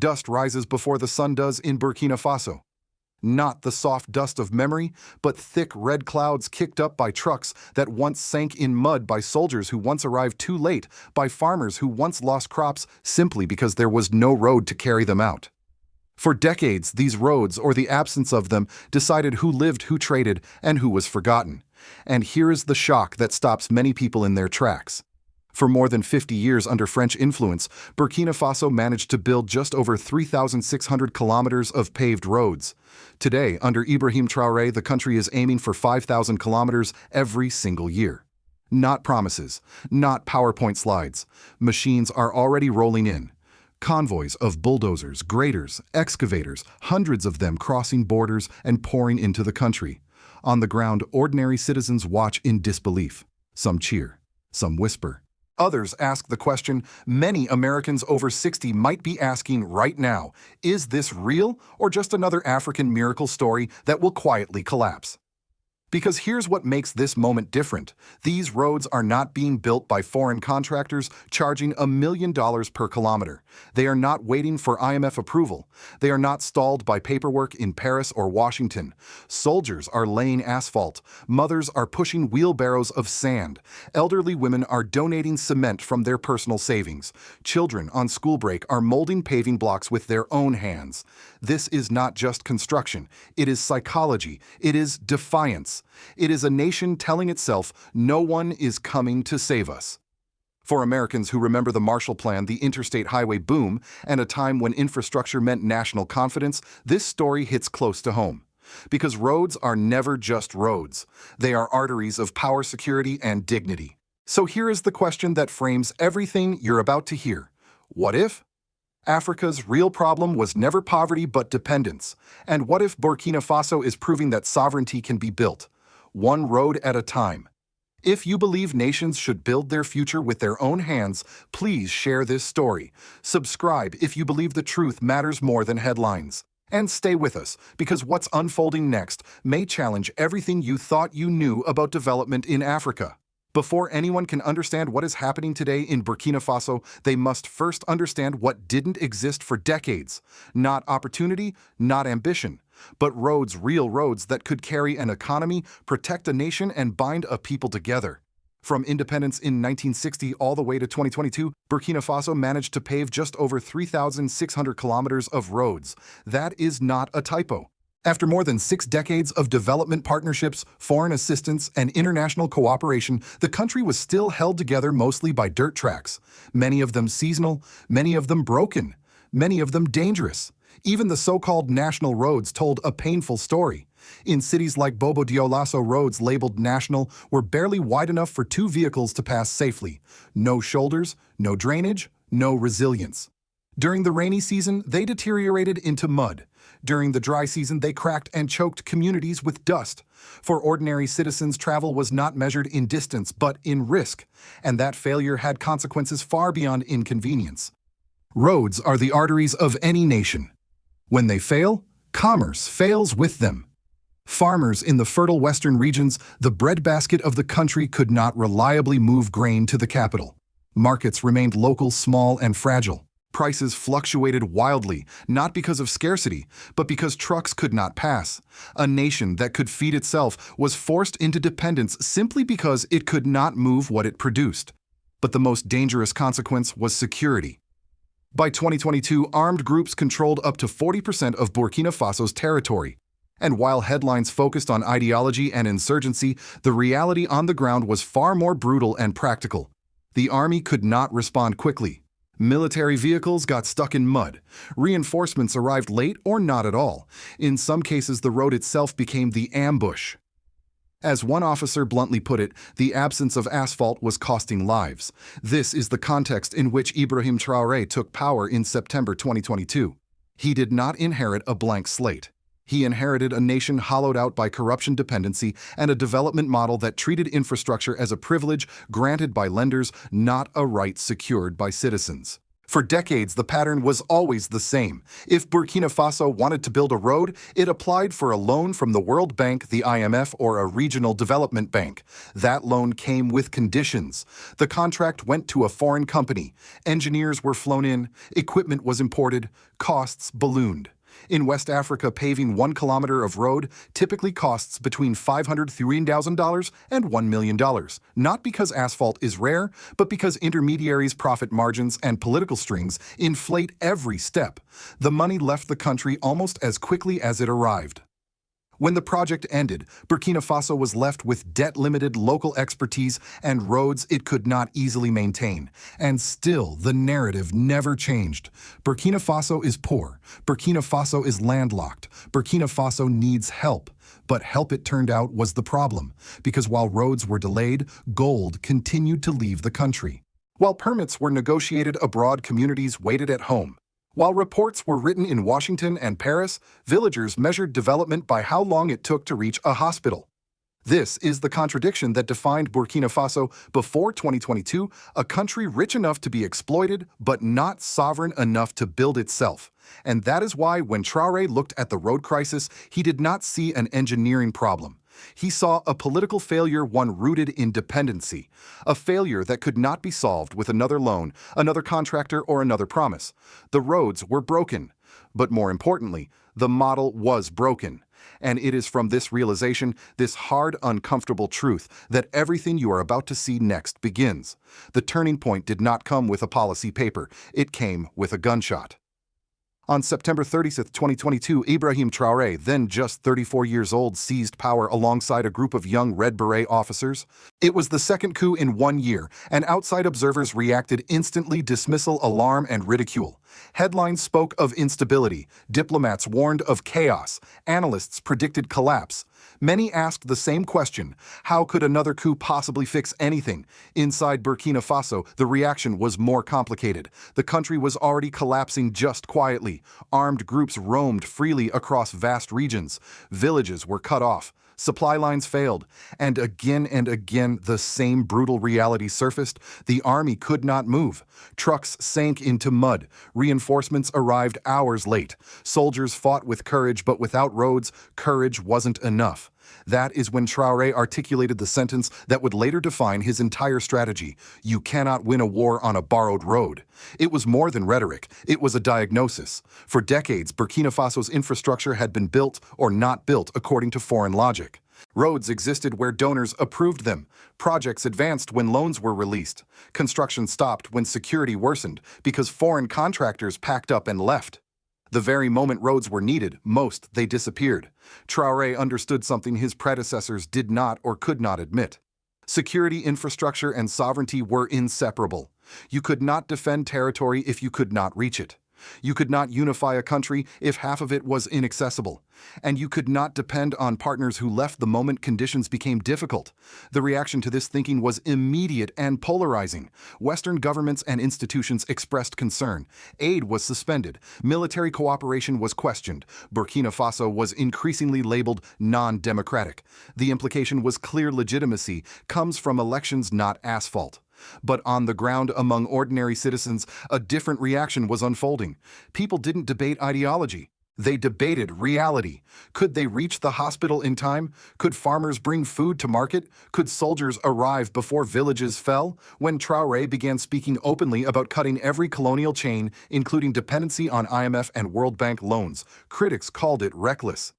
dust rises before the sun does in Burkina Faso. Not the soft dust of memory, but thick red clouds kicked up by trucks that once sank in mud, by soldiers who once arrived too late, by farmers who once lost crops simply because there was no road to carry them out. For decades, these roads, or the absence of them, decided who lived, who traded, and who was forgotten. And here is the shock that stops many people in their tracks. For more than 50 years under French influence, Burkina Faso managed to build just over 3,600 kilometers of paved roads. Today, under Ibrahim Traoré, the country is aiming for 5,000 kilometers every single year. Not promises, not PowerPoint slides. Machines are already rolling in. Convoys of bulldozers, graders, excavators, hundreds of them crossing borders and pouring into the country. On the ground, ordinary citizens watch in disbelief. Some cheer, some whisper. Others ask the question many Americans over 60 might be asking right now: is this real or just another African miracle story that will quietly collapse? Because here's what makes this moment different. These roads are not being built by foreign contractors charging $1 million per kilometer. They are not waiting for IMF approval. They are not stalled by paperwork in Paris or Washington. Soldiers are laying asphalt. Mothers are pushing wheelbarrows of sand. Elderly women are donating cement from their personal savings. Children on school break are molding paving blocks with their own hands. This is not just construction. It is psychology. It is defiance. It is a nation telling itself, no one is coming to save us. For Americans who remember the Marshall Plan, the interstate highway boom, and a time when infrastructure meant national confidence, this story hits close to home. Because roads are never just roads. They are arteries of power, security, and dignity. So here is the question that frames everything you're about to hear. What if? Africa's real problem was never poverty but dependence. And what if Burkina Faso is proving that sovereignty can be built, one road at a time? If you believe nations should build their future with their own hands, please share this story. Subscribe if you believe the truth matters more than headlines. And stay with us, because what's unfolding next may challenge everything you thought you knew about development in Africa. Before anyone can understand what is happening today in Burkina Faso, they must first understand what didn't exist for decades. Not opportunity, not ambition, but roads, real roads that could carry an economy, protect a nation, and bind a people together. From independence in 1960 all the way to 2022, Burkina Faso managed to pave just over 3,600 kilometers of roads. That is not a typo. After more than 6 decades of development partnerships, foreign assistance, and international cooperation, the country was still held together mostly by dirt tracks, many of them seasonal, many of them broken, many of them dangerous. Even the so-called national roads told a painful story. In cities like Bobo Dioulasso, roads labeled national were barely wide enough for 2 vehicles to pass safely. No shoulders, no drainage, no resilience. During the rainy season, they deteriorated into mud. During the dry season, they cracked and choked communities with dust. For ordinary citizens, travel was not measured in distance, but in risk, and that failure had consequences far beyond inconvenience. Roads are the arteries of any nation. When they fail, commerce fails with them. Farmers in the fertile western regions, the breadbasket of the country, could not reliably move grain to the capital. Markets remained local, small, and fragile. Prices fluctuated wildly, not because of scarcity, but because trucks could not pass. A nation that could feed itself was forced into dependence simply because it could not move what it produced. But the most dangerous consequence was security. By 2022, armed groups controlled up to 40% of Burkina Faso's territory. And while headlines focused on ideology and insurgency, the reality on the ground was far more brutal and practical. The army could not respond quickly. Military vehicles got stuck in mud. Reinforcements arrived late or not at all. In some cases, the road itself became the ambush. As one officer bluntly put it, the absence of asphalt was costing lives. This is the context in which Ibrahim Traoré took power in September 2022. He did not inherit a blank slate. He inherited a nation hollowed out by corruption dependency and a development model that treated infrastructure as a privilege granted by lenders, not a right secured by citizens. For decades, the pattern was always the same. If Burkina Faso wanted to build a road, it applied for a loan from the World Bank, the IMF, or a regional development bank. That loan came with conditions. The contract went to a foreign company. Engineers were flown in, equipment was imported, costs ballooned. In West Africa, paving 1 kilometer of road typically costs between $503,000 and $1 million, not because asphalt is rare, but because intermediaries' profit margins and political strings inflate every step. The money left the country almost as quickly as it arrived. When the project ended, Burkina Faso was left with debt-limited local expertise and roads it could not easily maintain. And still, the narrative never changed. Burkina Faso is poor. Burkina Faso is landlocked. Burkina Faso needs help. But help, it turned out, was the problem, because while roads were delayed, gold continued to leave the country. While permits were negotiated abroad, communities waited at home. While reports were written in Washington and Paris, villagers measured development by how long it took to reach a hospital. This is the contradiction that defined Burkina Faso before 2022, a country rich enough to be exploited, but not sovereign enough to build itself. And that is why when Traore looked at the road crisis, he did not see an engineering problem. He saw a political failure, one rooted in dependency, a failure that could not be solved with another loan, another contractor, or another promise. The roads were broken, but more importantly, the model was broken. And it is from this realization, this hard, uncomfortable truth, that everything you are about to see next begins. The turning point did not come with a policy paper, it came with a gunshot. On September 30th, 2022, Ibrahim Traoré, then just 34 years old, seized power alongside a group of young Red Beret officers. It was the second coup in 1 year, and outside observers reacted instantly: dismissal, alarm, and ridicule. Headlines spoke of instability, diplomats warned of chaos, analysts predicted collapse. Many asked the same question: how could another coup possibly fix anything? Inside Burkina Faso, the reaction was more complicated. The country was already collapsing just quietly. Armed groups roamed freely across vast regions. Villages were cut off. Supply lines failed. And again, the same brutal reality surfaced. The army could not move. Trucks sank into mud. Reinforcements arrived hours late. Soldiers fought with courage, but without roads, courage wasn't enough. That is when Traoré articulated the sentence that would later define his entire strategy: you cannot win a war on a borrowed road. It was more than rhetoric, it was a diagnosis. For decades, Burkina Faso's infrastructure had been built or not built according to foreign logic. Roads existed where donors approved them. Projects advanced when loans were released. Construction stopped when security worsened because foreign contractors packed up and left. The very moment roads were needed, they disappeared. Traoré understood something his predecessors did not or could not admit. Security, infrastructure, and sovereignty were inseparable. You could not defend territory if you could not reach it. You could not unify a country if half of it was inaccessible. And you could not depend on partners who left the moment conditions became difficult. The reaction to this thinking was immediate and polarizing. Western governments and institutions expressed concern. Aid was suspended. Military cooperation was questioned. Burkina Faso was increasingly labeled non-democratic. The implication was clear: legitimacy comes from elections, not asphalt. But on the ground, among ordinary citizens, a different reaction was unfolding. People didn't debate ideology. They debated reality. Could they reach the hospital in time? Could farmers bring food to market? Could soldiers arrive before villages fell? When Traoré began speaking openly about cutting every colonial chain, including dependency on IMF and World Bank loans, critics called it reckless.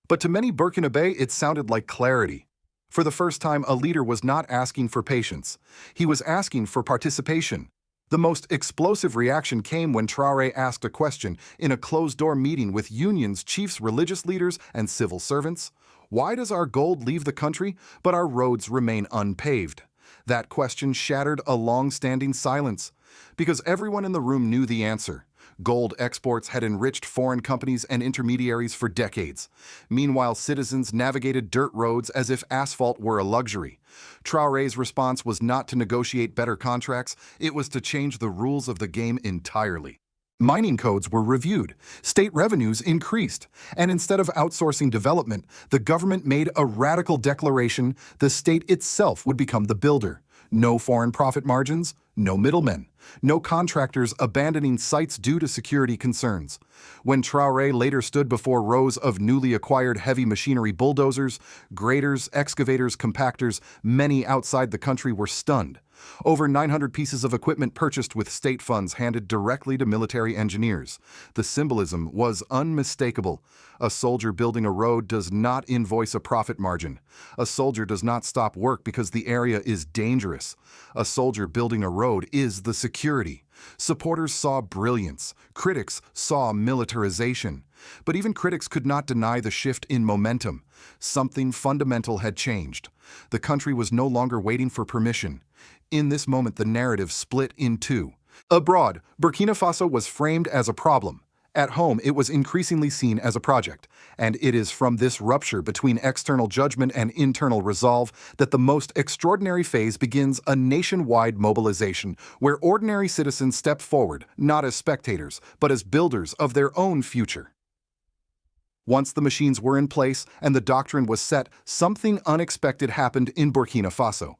But to many Burkinabé, it sounded like clarity. For the first time, a leader was not asking for patience. He was asking for participation. The most explosive reaction came when Traoré asked a question in a closed-door meeting with unions, chiefs, religious leaders, and civil servants. Why does our gold leave the country, but our roads remain unpaved? That question shattered a long-standing silence, because everyone in the room knew the answer. Gold exports had enriched foreign companies and intermediaries for decades. Meanwhile, citizens navigated dirt roads as if asphalt were a luxury. Traoré's response was not to negotiate better contracts, it was to change the rules of the game entirely. Mining codes were reviewed, state revenues increased, and instead of outsourcing development, the government made a radical declaration: the state itself would become the builder. No foreign profit margins, No middlemen, no contractors abandoning sites due to security concerns. When Traore later stood before rows of newly acquired heavy machinery bulldozers, graders, excavators, compactors, many outside the country were stunned. Over 900 pieces of equipment purchased with state funds handed directly to military engineers. The symbolism was unmistakable. A soldier building a road does not invoice a profit margin. A soldier does not stop work because the area is dangerous. A soldier building a road is the security. Supporters saw brilliance. Critics saw militarization. But even critics could not deny the shift in momentum. Something fundamental had changed. The country was no longer waiting for permission. In this moment, the narrative split in two. Abroad, Burkina Faso was framed as a problem. At home, it was increasingly seen as a project. And it is from this rupture between external judgment and internal resolve that the most extraordinary phase begins: a nationwide mobilization where ordinary citizens step forward, not as spectators, but as builders of their own future. Once the machines were in place and the doctrine was set, something unexpected happened in Burkina Faso.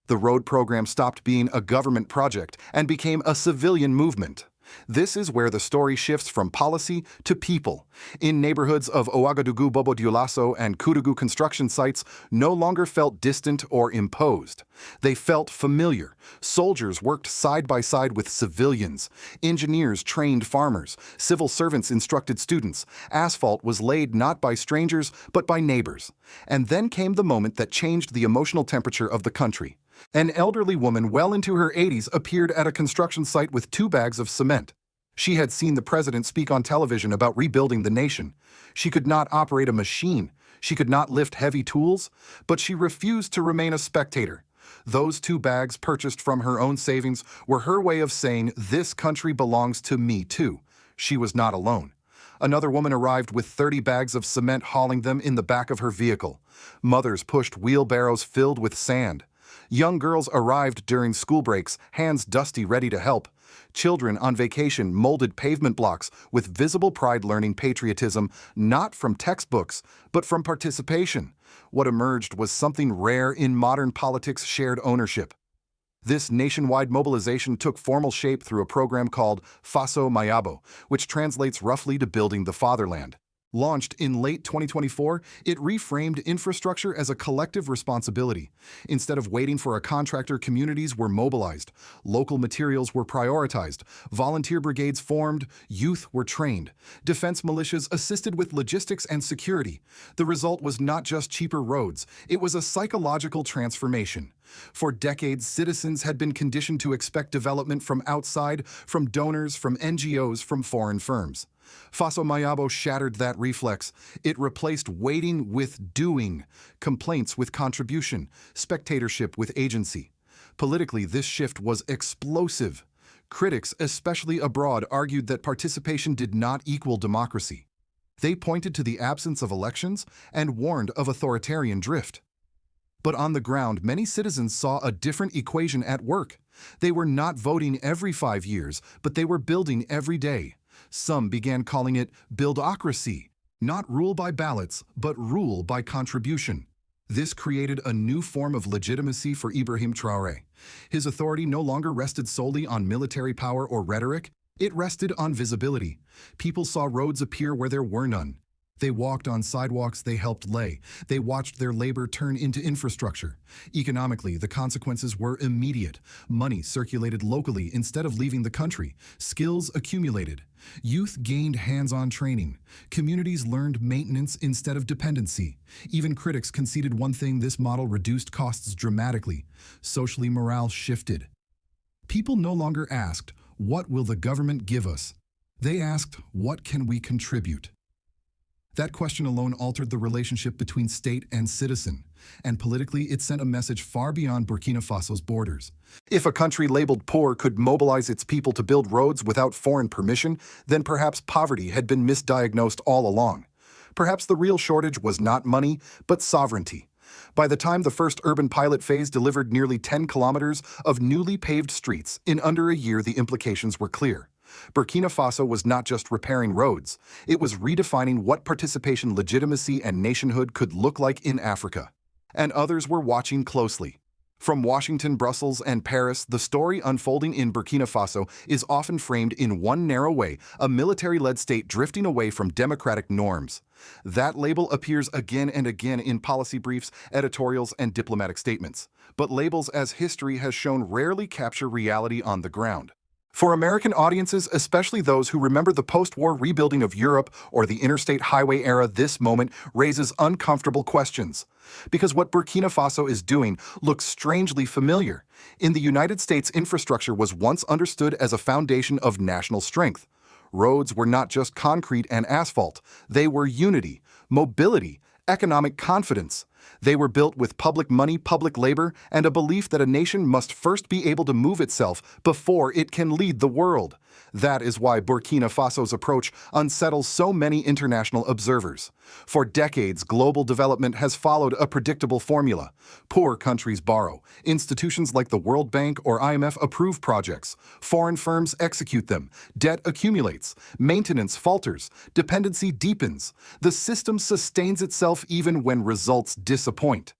The road program stopped being a government project and became a civilian movement. This is where the story shifts from policy to people. In neighborhoods of Ouagadougou, Bobo Dioulasso, and Koudougou, construction sites no longer felt distant or imposed. They felt familiar. Soldiers worked side by side with civilians. Engineers trained farmers. Civil servants instructed students. Asphalt was laid not by strangers, but by neighbors. And then came the moment that changed the emotional temperature of the country. An elderly woman well into her 80s appeared at a construction site with 2 bags of cement. She had seen the president speak on television about rebuilding the nation. She could not operate a machine. She could not lift heavy tools, but she refused to remain a spectator. Those 2 bags, purchased from her own savings, were her way of saying, "This country belongs to me too." She was not alone. Another woman arrived with 30 bags of cement, hauling them in the back of her vehicle. Mothers pushed wheelbarrows filled with sand. Young girls arrived during school breaks, hands dusty, ready to help. Children on vacation molded pavement blocks with visible pride, learning patriotism not from textbooks, but from participation. What emerged was something rare in modern politics: shared ownership. This nationwide mobilization took formal shape through a program called Faso Mayabbo, which translates roughly to building the fatherland. Launched in late 2024, it reframed infrastructure as a collective responsibility. Instead of waiting for a contractor, communities were mobilized. Local materials were prioritized. Volunteer brigades formed. Youth were trained. Defense militias assisted with logistics and security. The result was not just cheaper roads. It was a psychological transformation. For decades, citizens had been conditioned to expect development from outside, from donors, from NGOs, from foreign firms. Faso Mayabbo shattered that reflex. It replaced waiting with doing, complaints with contribution, spectatorship with agency. Politically, this shift was explosive. Critics, especially abroad, argued that participation did not equal democracy. They pointed to the absence of elections and warned of authoritarian drift. But on the ground, many citizens saw a different equation at work. They were not voting every 5 years, but they were building every day. Some began calling it buildocracy, not rule by ballots, but rule by contribution. This created a new form of legitimacy for Ibrahim Traoré. His authority no longer rested solely on military power or rhetoric. It rested on visibility. People saw roads appear where there were none. They walked on sidewalks they helped lay. They watched their labor turn into infrastructure. Economically, the consequences were immediate. Money circulated locally instead of leaving the country. Skills accumulated. Youth gained hands-on training. Communities learned maintenance instead of dependency. Even critics conceded one thing: this model reduced costs dramatically. Socially, morale shifted. People no longer asked, "What will the government give us?" They asked, "What can we contribute?" That question alone altered the relationship between state and citizen, and politically it sent a message far beyond Burkina Faso's borders. If a country labeled poor could mobilize its people to build roads without foreign permission, then perhaps poverty had been misdiagnosed all along. Perhaps the real shortage was not money, but sovereignty. By the time the first urban pilot phase delivered nearly 10 kilometers of newly paved streets, in under a year the implications were clear. Burkina Faso was not just repairing roads, it was redefining what participation, legitimacy, and nationhood could look like in Africa. And others were watching closely. From Washington, Brussels, and Paris, the story unfolding in Burkina Faso is often framed in one narrow way: a military-led state drifting away from democratic norms. That label appears again and again in policy briefs, editorials, and diplomatic statements. But labels, as history has shown, rarely capture reality on the ground. For American audiences, especially those who remember the post-war rebuilding of Europe or the interstate highway era, this moment raises uncomfortable questions. Because what Burkina Faso is doing looks strangely familiar. In the United States, infrastructure was once understood as a foundation of national strength. Roads were not just concrete and asphalt. They were unity, mobility, economic confidence. They were built with public money, public labor, and a belief that a nation must first be able to move itself before it can lead the world. That is why Burkina Faso's approach unsettles so many international observers. For decades, global development has followed a predictable formula. Poor countries borrow. Institutions like the World Bank or IMF approve projects. Foreign firms execute them. Debt accumulates. Maintenance falters. Dependency deepens. The system sustains itself even when results disappoint.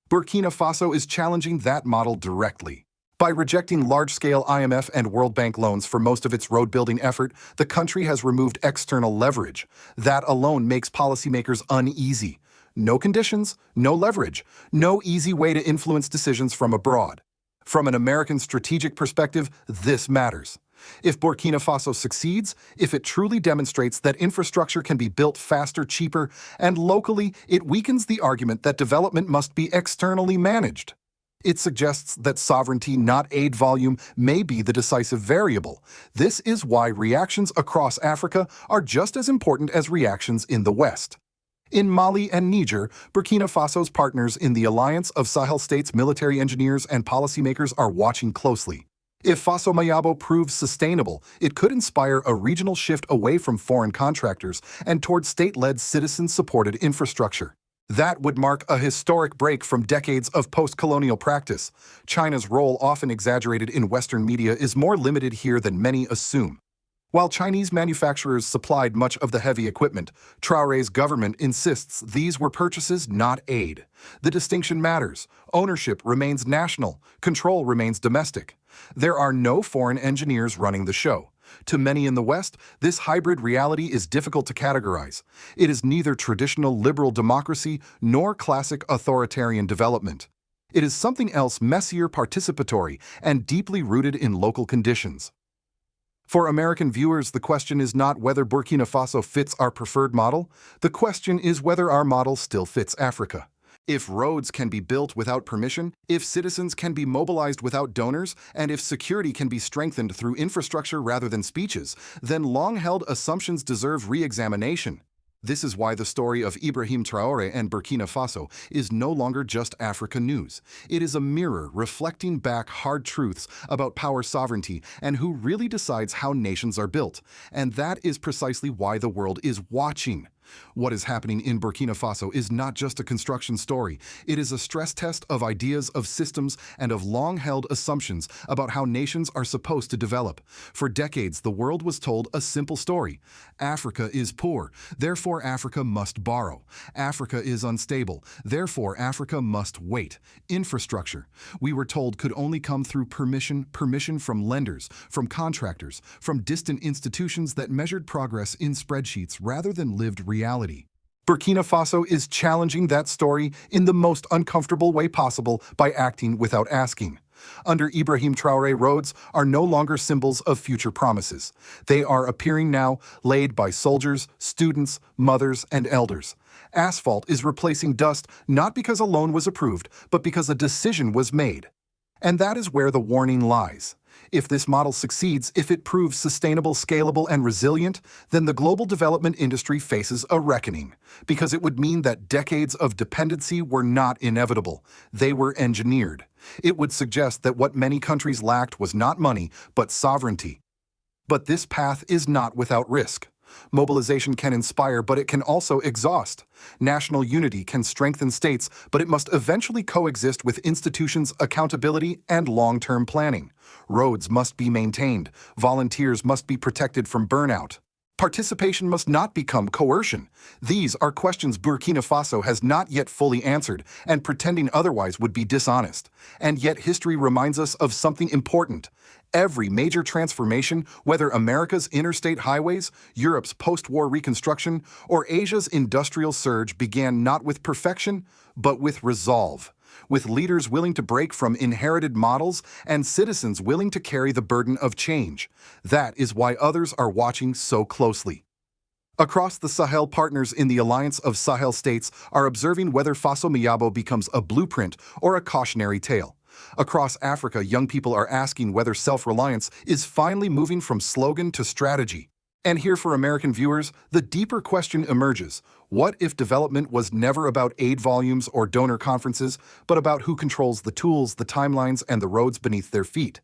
Burkina Faso is challenging that model directly. By rejecting large-scale IMF and World Bank loans for most of its road-building effort, the country has removed external leverage. That alone makes policymakers uneasy. No conditions, no leverage, no easy way to influence decisions from abroad. From an American strategic perspective, this matters. If Burkina Faso succeeds, if it truly demonstrates that infrastructure can be built faster, cheaper, and locally, it weakens the argument that development must be externally managed. It suggests that sovereignty, not aid volume, may be the decisive variable. This is why reactions across Africa are just as important as reactions in the West. In Mali and Niger, Burkina Faso's partners in the alliance of Sahel states, military engineers, and policymakers are watching closely. If Faso Mayabbo proves sustainable, it could inspire a regional shift away from foreign contractors and toward state-led, citizen-supported infrastructure. That would mark a historic break from decades of post-colonial practice. China's role, often exaggerated in Western media, is more limited here than many assume. While Chinese manufacturers supplied much of the heavy equipment, Traore's government insists these were purchases, not aid. The distinction matters. Ownership remains national. Control remains domestic. There are no foreign engineers running the show. To many in the West, this hybrid reality is difficult to categorize. It is neither traditional liberal democracy nor classic authoritarian development. It is something else, messier, participatory, and deeply rooted in local conditions. For American viewers, the question is not whether Burkina Faso fits our preferred model. The question is whether our model still fits Africa. If roads can be built without permission, if citizens can be mobilized without donors, and if security can be strengthened through infrastructure rather than speeches, then long-held assumptions deserve re-examination. This is why the story of Ibrahim Traoré and Burkina Faso is no longer just Africa news. It is a mirror reflecting back hard truths about power sovereignty and who really decides how nations are built. And that is precisely why the world is watching. What is happening in Burkina Faso is not just a construction story. It is a stress test of ideas, of systems, and of long-held assumptions about how nations are supposed to develop. For decades, the world was told a simple story. Africa is poor, therefore Africa must borrow. Africa is unstable, therefore Africa must wait. Infrastructure, we were told, could only come through permission from lenders, from contractors, from distant institutions that measured progress in spreadsheets rather than lived reality. Burkina Faso is challenging that story in the most uncomfortable way possible by acting without asking. Under Ibrahim Traoré, roads are no longer symbols of future promises. They are appearing now, laid by soldiers, students, mothers, and elders. Asphalt is replacing dust not because a loan was approved, but because a decision was made. And that is where the warning lies. If this model succeeds, if it proves sustainable, scalable, and resilient, then the global development industry faces a reckoning, because it would mean that decades of dependency were not inevitable. They were engineered. It would suggest that what many countries lacked was not money, but sovereignty. But this path is not without risk. Mobilization can inspire, but it can also exhaust. National unity can strengthen states, but it must eventually coexist with institutions, accountability, and long-term planning. Roads must be maintained. Volunteers must be protected from burnout. Participation must not become coercion. These are questions Burkina Faso has not yet fully answered, and pretending otherwise would be dishonest. And yet history reminds us of something important. Every major transformation, whether America's interstate highways, Europe's post-war reconstruction, or Asia's industrial surge, began not with perfection, but with resolve. With leaders willing to break from inherited models and citizens willing to carry the burden of change. That is why others are watching so closely. Across the Sahel, partners in the Alliance of Sahel States are observing whether Faso Mayabbo becomes a blueprint or a cautionary tale. Across Africa, young people are asking whether self-reliance is finally moving from slogan to strategy. And here for American viewers, the deeper question emerges. What if development was never about aid volumes or donor conferences, but about who controls the tools, the timelines, and the roads beneath their feet?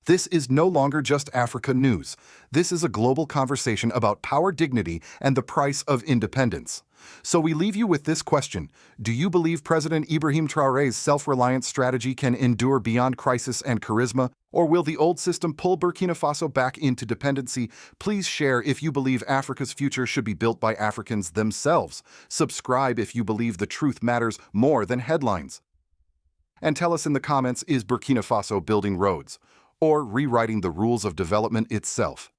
This is no longer just Africa news. This is a global conversation about power, dignity, and the price of independence. So we leave you with this question. Do you believe President Ibrahim Traoré's self-reliance strategy can endure beyond crisis and charisma? Or will the old system pull Burkina Faso back into dependency? Please share if you believe Africa's future should be built by Africans themselves. Subscribe if you believe the truth matters more than headlines. And tell us in the comments, is Burkina Faso building roads or rewriting the rules of development itself?